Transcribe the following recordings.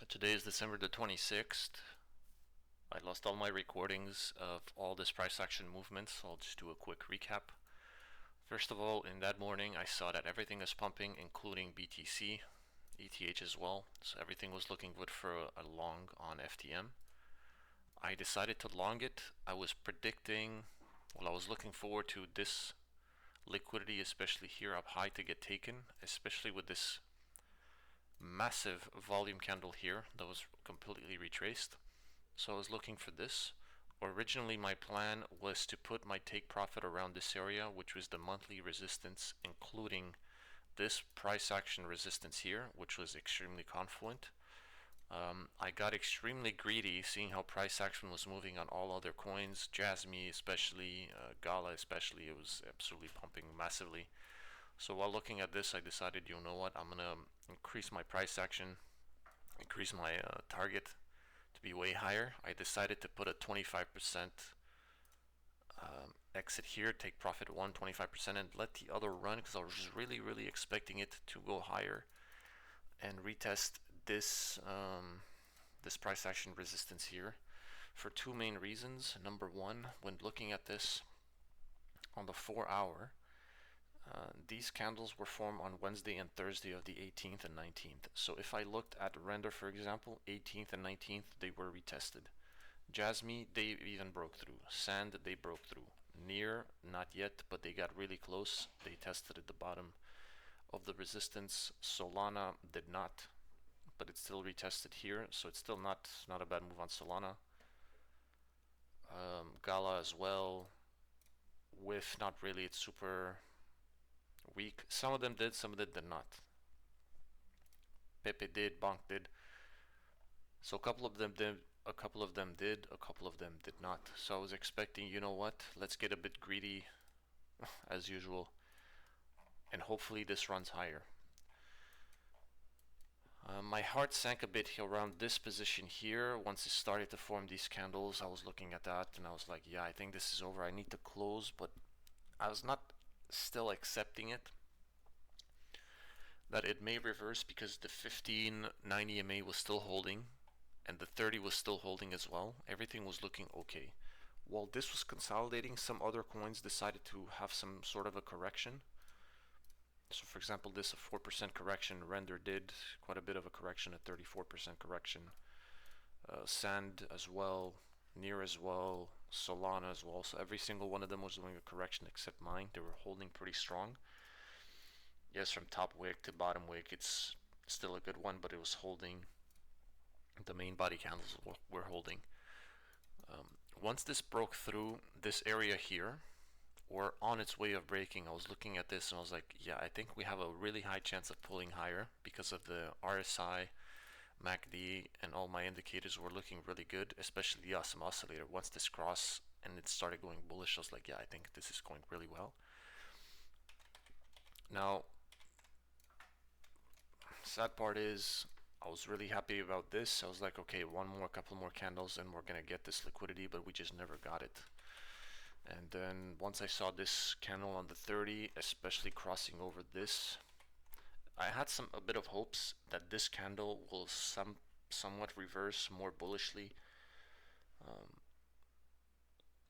Today is December the 26th. I lost all my recordings of all this price action movement, so I'll just do a quick recap. First of all, in that morning, I saw that everything is pumping, including BTC, ETH as well. So everything was looking good for a long on FTM. I decided to long it. I was looking forward to this liquidity, especially here up high, to get taken, especially with this massive volume candle here that was completely retraced. So I was looking for this. Originally my plan was to put my take profit around this area, which was the monthly resistance, including this price action resistance here, which was extremely confluent. I got extremely greedy seeing how price action was moving on all other coins, Jasmy especially, Gala especially. It was absolutely pumping massively. So while looking at this, I decided, you know what, I'm gonna increase my price action, increase my target to be way higher. I decided to put a 25% exit here, take profit 25%, and let the other run, because I was just really expecting it to go higher and retest this this price action resistance here for two main reasons. Number one, when looking at this on the 4-hour, these candles were formed on Wednesday and Thursday of the 18th and 19th. So if I looked at render, for example, 18th and 19th, they were retested. Jasmy, they even broke through. Sand, they broke through. Near, not yet, but they got really close. They tested at the bottom of the resistance. Solana did not, but it still retested here, so it's still not a bad move on Solana. Gala as well, with not really, it's super weak. Some of them did, some of them did not. Pepe did, Bonk did. So a couple of them did, a couple of them did, a couple of them did not. So I was expecting, you know what, let's get a bit greedy as usual, and hopefully this runs higher. My heart sank a bit around this position here. Once it started to form these candles, I was looking at that and I was like, yeah, I think this is over. I need to close, but I was not still accepting it, that it may reverse, because the 1590 EMA was still holding and the 30 was still holding as well. Everything was looking okay. While this was consolidating, some other coins decided to have some sort of a correction. So for example, this a 4% correction, Render did quite a bit of a correction, a 34% correction. Sand as well, Near as well, Solana as well. So every single one of them was doing a correction except mine. They were holding pretty strong. Yes, from top wick to bottom wick, it's still a good one, but it was holding. The main body candles were holding. Once this broke through this area here, or on its way of breaking, I was looking at this and I was like, yeah, I think we have a really high chance of pulling higher, because of the RSI, MACD, and all my indicators were looking really good, especially the awesome oscillator. Once this crossed and it started going bullish, I was like, yeah, I think this is going really well. Now, sad part is, I was really happy about this. I was like, okay, couple more candles and we're gonna get this liquidity, but we just never got it. And then once I saw this candle on the 30, especially crossing over this, I had a bit of hopes that this candle will somewhat reverse more bullishly,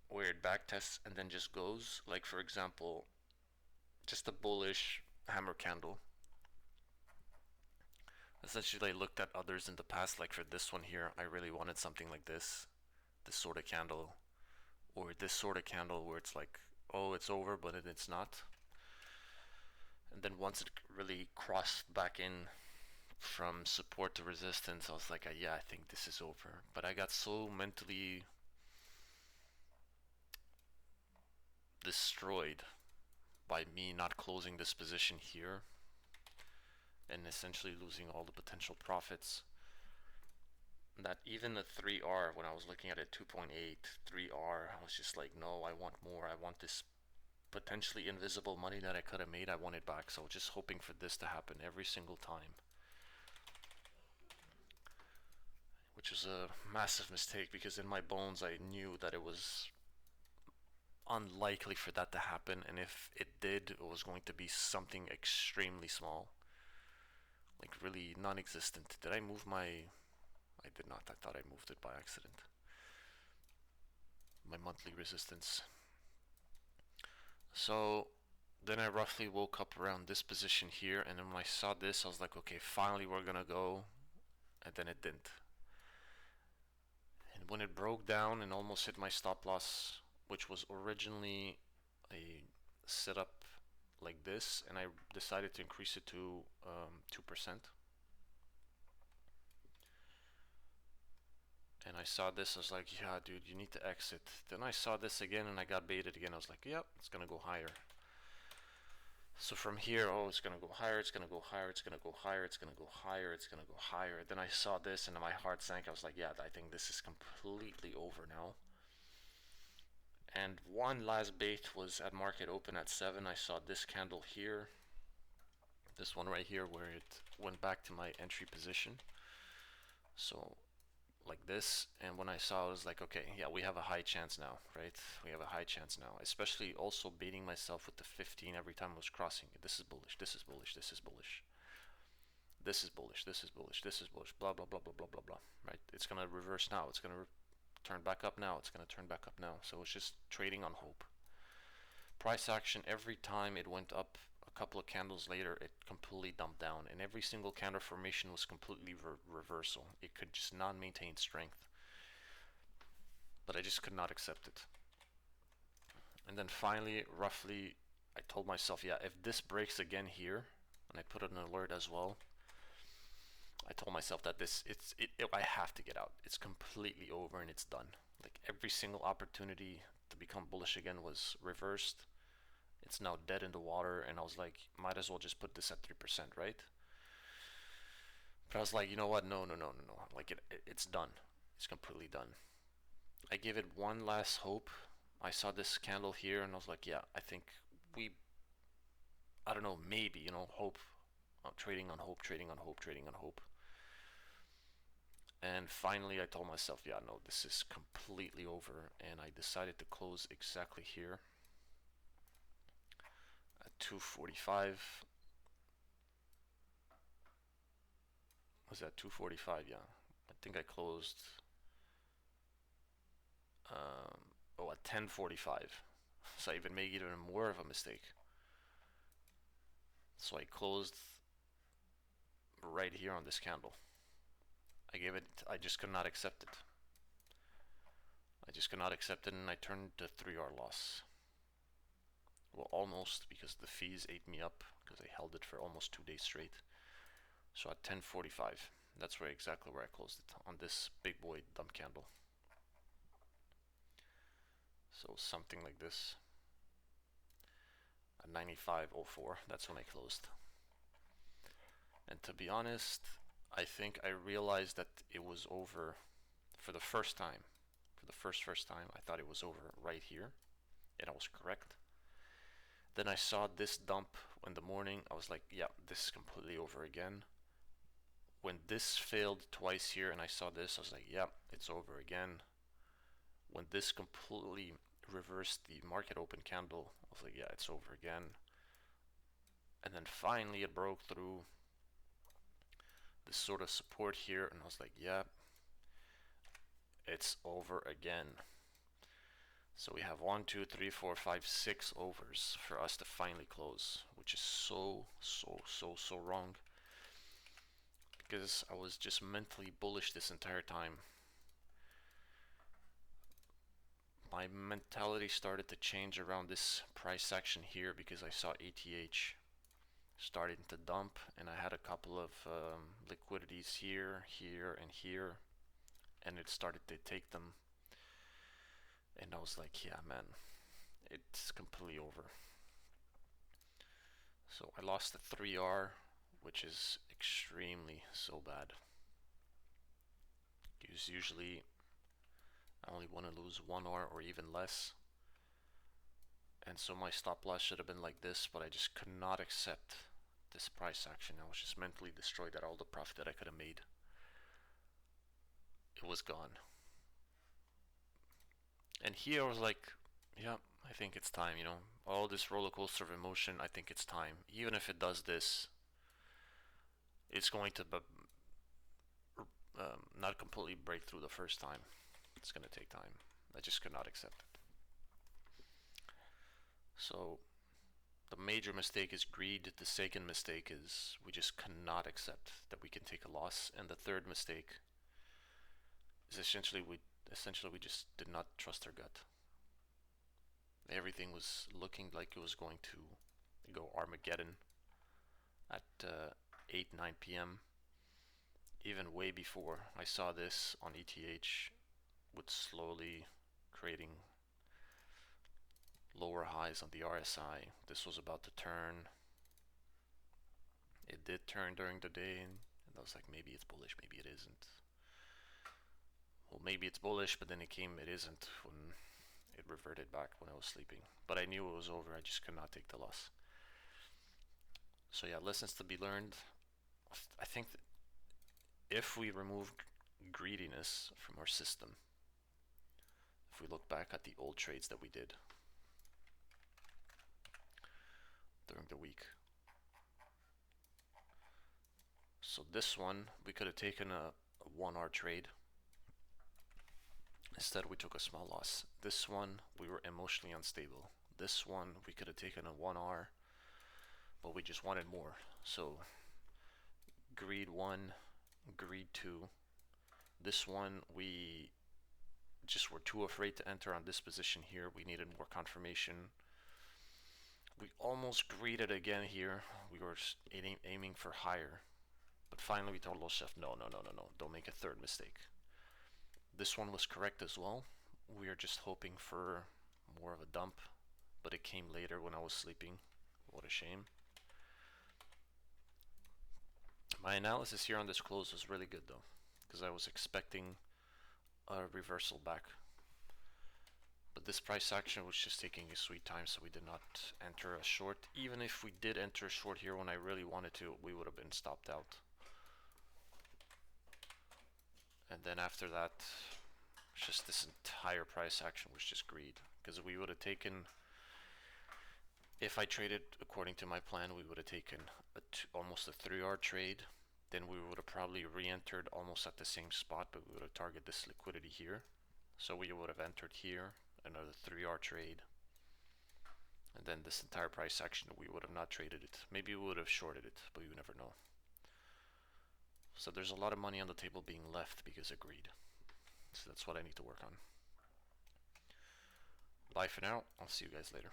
where it backtests and then just goes. Like for example, just a bullish hammer candle. Essentially, I looked at others in the past, like for this one here, I really wanted something like this sort of candle, or this sort of candle where it's like, oh, it's over, but it's not. And then once it really crossed back in from support to resistance, I was like, yeah, I think this is over. But I got so mentally destroyed by me not closing this position here and essentially losing all the potential profits, that even the 3R, when I was looking at it, 2.8, 3R, I was just like, no, I want more. I want this potentially invisible money that I could have made. I want it back. So just hoping for this to happen every single time, which was a massive mistake, because in my bones I knew that it was unlikely for that to happen, and if it did, it was going to be something extremely small, like really non-existent. Did I move my I did not. I thought I moved it by accident. My monthly resistance. So then I roughly woke up around this position here, and then when I saw this, I was like, okay, finally we're gonna go, and then it didn't. And when it broke down and almost hit my stop loss, which was originally a setup like this, and I decided to increase it to 2%. And I saw this, I was like, yeah, dude, you need to exit. Then I saw this again and I got baited again. I was like, yep, it's gonna go higher. So from here, oh, it's gonna go higher, it's gonna go higher, it's gonna go higher, it's gonna go higher, it's gonna go higher. Then I saw this and my heart sank. I was like, yeah, I think this is completely over now. And one last bait was at market open at 7. I saw this candle here, this one right here, where it went back to my entry position. So like this, and when I saw it, I was like, okay, yeah, we have a high chance now, right? We have a high chance now, especially also baiting myself with the 15 every time I was crossing it. This is bullish, this is bullish, this is bullish, this is bullish, this is bullish, this is bullish, blah blah blah blah blah blah blah, right? It's gonna reverse now, it's gonna turn back up now, it's gonna turn back up now. So it's just trading on hope. Price action, every time it went up a couple of candles later, it completely dumped down, and every single candle formation was completely reversal. It could just not maintain strength, but I just could not accept it. And then finally, roughly, I told myself, yeah, if this breaks again here, and I put an alert as well, I told myself that I have to get out. It's completely over and it's done. Like every single opportunity to become bullish again was reversed. It's now dead in the water, and I was like, might as well just put this at 3%, right? But I was like, you know what? No, no, no, no, no. Like it's done. It's completely done. I gave it one last hope. I saw this candle here, and I was like, yeah, I think we, I don't know, maybe, hope, trading on hope, trading on hope, trading on hope. And finally, I told myself, yeah, no, this is completely over, and I decided to close exactly here at 245. Was that 245? Yeah, I think I closed at 1045. So I even made even more of a mistake. So I closed right here on this candle. I just could not accept it. I just could not accept it, and I turned to 3R loss. Well, almost, because the fees ate me up, because I held it for almost 2 days straight. So at 1045, that's exactly where I closed it, on this big boy dump candle. So something like this. At 95.04, that's when I closed. And to be honest, I think I realized that it was over for the first time. For the first time, I thought it was over right here, and I was correct. Then I saw this dump in the morning. I was like, yeah, this is completely over again. When this failed twice here and I saw this, I was like, yeah, it's over again. When this completely reversed the market open candle, I was like, yeah, it's over again. And then finally it broke through this sort of support here, and I was like, yeah, it's over again. So we have 1, 2, 3, 4, 5, 6 overs for us to finally close, which is so wrong, because I was just mentally bullish this entire time. My mentality started to change around this price action here, because I saw ATH starting to dump, and I had a couple of liquidities here, here, and here, and it started to take them, and I was like, yeah, man, it's completely over. So I lost the 3R, which is extremely so bad, because usually I only want to lose 1R or even less. And so my stop loss should have been like this, but I just could not accept this price action. I was just mentally destroyed at all the profit that I could have made. It was gone. And here I was like, yeah, I think it's time, all this roller coaster of emotion, I think it's time. Even if it does this, it's going to not completely break through the first time. It's going to take time. I just could not accept it. So the major mistake is greed. The second mistake is we just cannot accept that we can take a loss. And the third mistake is essentially we just did not trust our gut. Everything was looking like it was going to go Armageddon at 8, 9 p.m. Even way before I saw this on ETH, with slowly creating lower highs on the RSI. This was about to turn. It did turn during the day, and I was like, maybe it's bullish, maybe it isn't. Well, maybe it's bullish, but then it isn't when it reverted back when I was sleeping. But I knew it was over. I just could not take the loss. So yeah, lessons to be learned. I think that if we remove greediness from our system, if we look back at the old trades that we did during the week. So this one, we could have taken a 1R trade. Instead, we took a small loss. This one, we were emotionally unstable. This one, we could have taken a 1R, but we just wanted more. So greed 1, greed 2. This one, we just were too afraid to enter on this position here. We needed more confirmation. We almost greeded again here. We were aiming for higher. But finally we told ourselves, no, don't make a third mistake. This one was correct as well. We are just hoping for more of a dump, but it came later when I was sleeping. What a shame. My analysis here on this close was really good though, because I was expecting a reversal back. But this price action was just taking a sweet time, so we did not enter a short. Even if we did enter a short here when I really wanted to, we would have been stopped out. And then after that, just this entire price action was just greed. Because we would have taken, if I traded according to my plan, we would have taken almost a 3R trade. Then we would have probably re-entered almost at the same spot, but we would have targeted this liquidity here. So we would have entered here, another 3R trade. And then this entire price action, we would have not traded it. Maybe we would have shorted it, but you never know. So there's a lot of money on the table being left because of greed. So that's what I need to work on. Bye for now. I'll see you guys later.